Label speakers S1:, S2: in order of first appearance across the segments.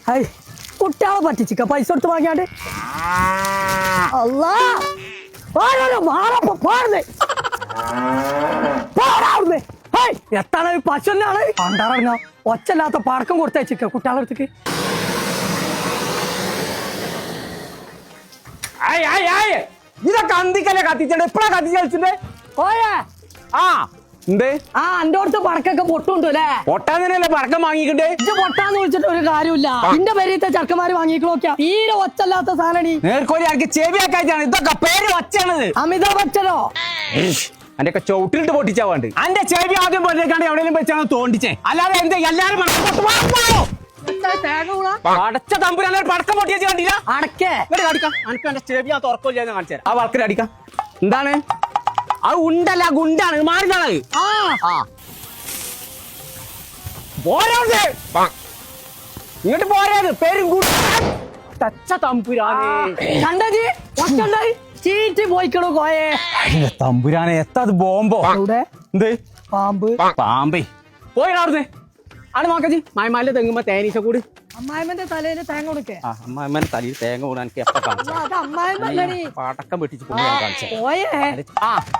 S1: Hi കുട്ടികളെ പറ്റിച്ചിക്ക പൈസ കൊടുത്ത് വാങ്ങിയാണ്ട് അല്ലാ എത്താണ് പശുവിനാണ് പണ്ടാറങ്ങ ഒച്ചല്ലാത്ത പടക്കം കൊടുത്തയച്ചിക്ക കുട്ടികളെ അടുത്തേക്ക്.
S2: ഇതൊക്കെ അന്തിക്കല്ലേ കത്തിച്ചേ എപ്പഴാ കത്തിച്ച് കളിച്ചിട്ടേ
S1: ഓയേ
S2: ആ എന്തേ
S1: ആ എന്റെ അടുത്ത് പടക്കൊക്കെ പൊട്ടുണ്ട് അല്ലേ?
S2: പൊട്ടാന്നല്ലേ പടക്കം വാങ്ങിക്കണ്ടേ?
S1: ഇത് പൊട്ടാന്ന് വിളിച്ചിട്ട് ഒരു കാര്യമില്ല. എന്റെ പേരീത്തെ ചെറുക്കന്മാര് വാങ്ങിക്കണോക്കിയാ തീരെ ഒച്ചല്ലാത്ത സാധനം.
S2: നേർക്കോലി ആർക്ക് ചെവിയാക്കായിട്ടാണ് ഇതൊക്കെ പേര് വച്ചാണത്.
S1: അമിതാഭ് ബച്ചനോ
S2: എന്റെ ഒക്കെ ചവിട്ടിലിട്ട് പൊട്ടിച്ചാവാണ്ട് എന്റെ ചെവി ആദ്യം പൊട്ടിക്കാണ്ട് എവിടെയെങ്കിലും വെച്ചാണ് തോണ്ടിച്ചേ. അല്ലാതെ എന്താ എല്ലാരും അടച്ച തമ്പുരാൻ പടക്കം പൊട്ടിച്ചു കണ്ടില്ല.
S1: അടക്കേ
S2: അടിക്കാം എനിക്ക് എന്റെ ചെവി ആ തുറക്കില്ല കാണിച്ചു ആ വർക്കിൽ അടിക്കാം. എന്താണ് അത് ഉണ്ടല്ല ഗുണ്ടാണ് മാറിനാണ്. ഇങ്ങോട്ട് പോരാത് പേരും തച്ച തമ്പുരാനെ
S1: ചീറ്റി പോയിക്കണോ കോയേ
S2: തമ്പുരാനെ എത്താത് ബോംബോ എന്ത്
S1: പാമ്പ്
S2: പാമ്പേ പോയിടാർന്ന് ആണ് നോക്കജി മായമാലിന്റെ തെങ്ങുമ്പോ തേനീച്ച കൂട്
S1: അമ്മായിമ്മന്റെ തലയില് തേങ്ങ കൊടുക്കേ.
S2: അമ്മായിമാന്റെ തലയിൽ തേങ്ങ കൂടാൻ എനിക്ക് എപ്പ പടക്കം വെട്ടിച്ച്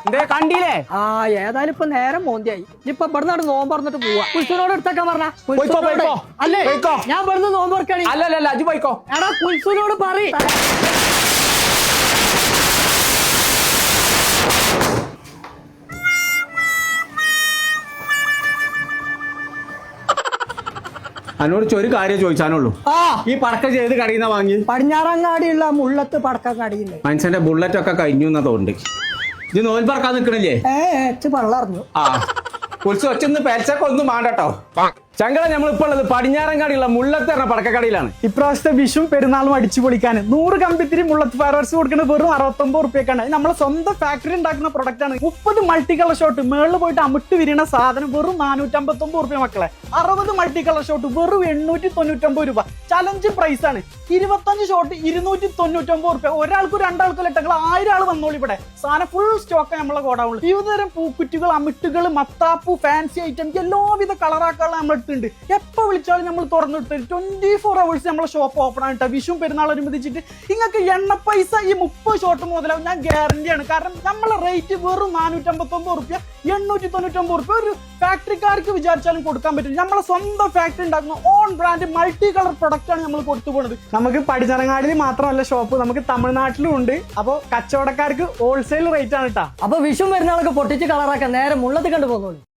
S2: എന്തേ കണ്ടില്ലേ?
S1: ആ ഏതായാലും ഇപ്പൊ നേരം മോന്തിയായി. ഇപ്പൊ ഇവിടുന്ന് നോമ്പ് പറഞ്ഞിട്ട് പോവാ. കുൽസുനോട് എടുത്തേക്കാൻ പറഞ്ഞ അല്ലേ ഞാൻ ഇവിടുന്ന് നോമ്പ് തുറക്കണി.
S2: അല്ലല്ല അജു പോയിക്കോ.
S1: എടാ കുൽസുനോട് പറ.
S2: എന്നോട് ഒരു കാര്യം ചോദിച്ചാനുള്ളൂ. ഈ പടക്കം ചെയ്ത് കടയിന്ന വാങ്ങി?
S1: പടിഞ്ഞാറങ്ങാടിയുള്ള മുള്ളത്ത് പടക്കം കടയില്ലേ?
S2: മനുഷ്യന്റെ ബുള്ളറ്റ് ഒക്കെ കഴിഞ്ഞു എന്നതുകൊണ്ട് ഇത് നോൽ പറക്കാൻ നിക്കണില്ലേ?
S1: പള്ളറിഞ്ഞു.
S2: ആ കുറിച്ച് ഒച്ചൊന്ന് പേച്ചൊക്കെ ഒന്നും വേണ്ടട്ടോ. ചങ്കട നമ്മളിപ്പോ ഉള്ളത് പടിഞ്ഞാറങ്ങാടിയുള്ള മുള്ളത്ത് പറഞ്ഞ പടക്കക്കടയിലാണ്.
S3: ഇപ്രാവശ്യത്തെ വിഷും പെരുന്നാളും അടിച്ചു പൊളിക്കാൻ 100 കമ്പിത്തിരി മുള്ളത്ത് ഫയർവർക്സ് കൊടുക്കുന്നത് വെറും 69 റുപ്യക്കാണ്. നമ്മളെ സ്വന്തം ഫാക്ടറി ഉണ്ടാക്കുന്ന പ്രൊഡക്റ്റ് ആണ്. 30 മൾട്ടി കളർ ഷോട്ട് മേളിൽ പോയിട്ട് അമിട്ട് വിരിയണ സാധനം വെറും 459 റുപ്യ മക്കളെ. 60 മൾട്ടി കളർ ഷോട്ട് വെറും 899 രൂപ. ചലഞ്ച് പ്രൈസ് ആണ്. 25 ഷോട്ട് 299 റുപ്യ. ഒരാൾക്കും രണ്ടാൾക്കും ഇട്ടങ്ങൾ 1000 ആൾ വന്നോളൂ. ഇവിടെ സാധനം ഫുൾ സ്റ്റോക്ക് നമ്മളെ ഗോഡൌണിൽ. വിവിധതരം പൂക്കുറ്റികൾ അമിട്ടുകൾ മത്താപ്പു ഫാൻസി ഐറ്റം എല്ലാവിധ കളറാക്കാൾ നമ്മൾ ഉണ്ട്. എപ്പോ വിളിച്ചാലും നമ്മൾ തുറന്നിട്ട് 24 hours നമ്മളെ ഷോപ്പ് ഓപ്പൺ ആണ്. വിഷു പെരുന്നാൾ അനുബന്ധിച്ചിട്ട് നിങ്ങൾക്ക് എണ്ണ പൈസ ഈ 30 ഷോട്ട് മുതലാവും. ഞാൻ ഗ്യാരണ്ടിയാണ്. കാരണം നമ്മളെ റേറ്റ് വെറും 459 റുപ്യ 899 റുപ്യ. ഒരു ഫാക്ടറിക്കാർക്ക് വിചാരിച്ചാലും കൊടുക്കാൻ പറ്റും. നമ്മളെ സ്വന്തം ഫാക്ടറി ഉണ്ടാക്കുന്ന on brand multi colour product ആണ് നമ്മൾ കൊടുത്തു പോകുന്നത്. നമുക്ക് പടിഞ്ഞാറങ്ങാടിൽ മാത്രമല്ല ഷോപ്പ്, നമുക്ക് തമിഴ്നാട്ടിലും ഉണ്ട്. അപ്പൊ കച്ചവടക്കാർക്ക് ഹോൾസെയിൽ റേറ്റ് ആണ് കേട്ടോ.
S1: അപ്പൊ വിഷു പെരുന്നാളൊക്കെ പൊട്ടിച്ച് കളറാക്കാൻ നേരെ മുള്ളത്ത് കണ്ടു പോകുന്നുള്ളൂ.